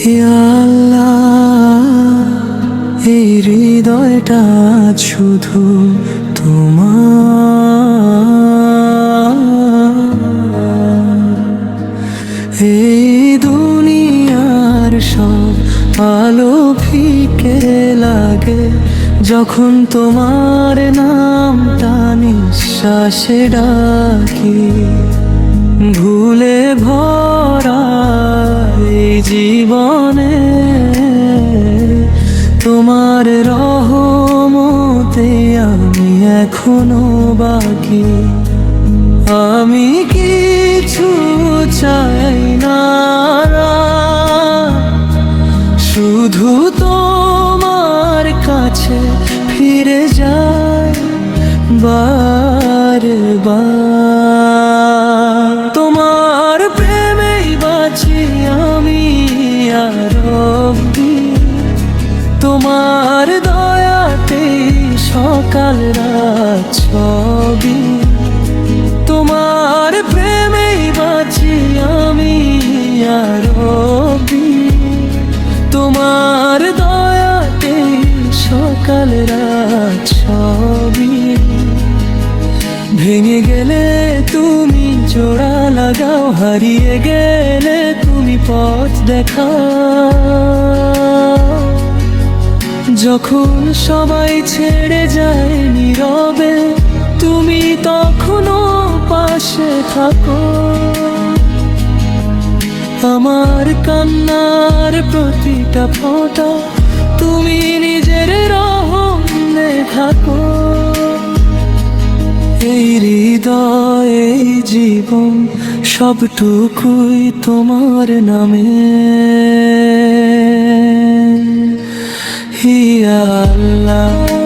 ইয়া আল্লাহ, এই হৃদয়টা শুধু তোমার। এই দুনিয়ার সব আলো ফিকে লাগে যখন তোমার নামটা নিঃশ্বাসে ডাকি। ভুলে ভরা এই জীবনে তোমার রহমতে আমি এখনো বাকি। আমি কিছু চাই না, শুধু তোমার কাছে ফিরে যাই বারবার। তোমার প্রেমেই বাঁচি আমি আর রব্বি, তোমার দয়াতে সকাল রাত সবই। তোমার প্রেমেই বাঁচি আমি আর রব্বি, তোমার দয়াতে সকাল রাত সবই। ভেঙে গেলে তুমি জোড়া লাগাও, হারিয়ে গেলে তুমি পথ দেখাও। যখন সবাই ছেড়ে যায় নীরবে, তুমি তখনও পাশে থাকো। আমার কান্নার প্রতিটা ফোঁটা তুমি নিজের রহমে থাকো। এই হৃদয় এই জীবন সবটুকুই তোমার নামে। ইয়া আল্লাহ।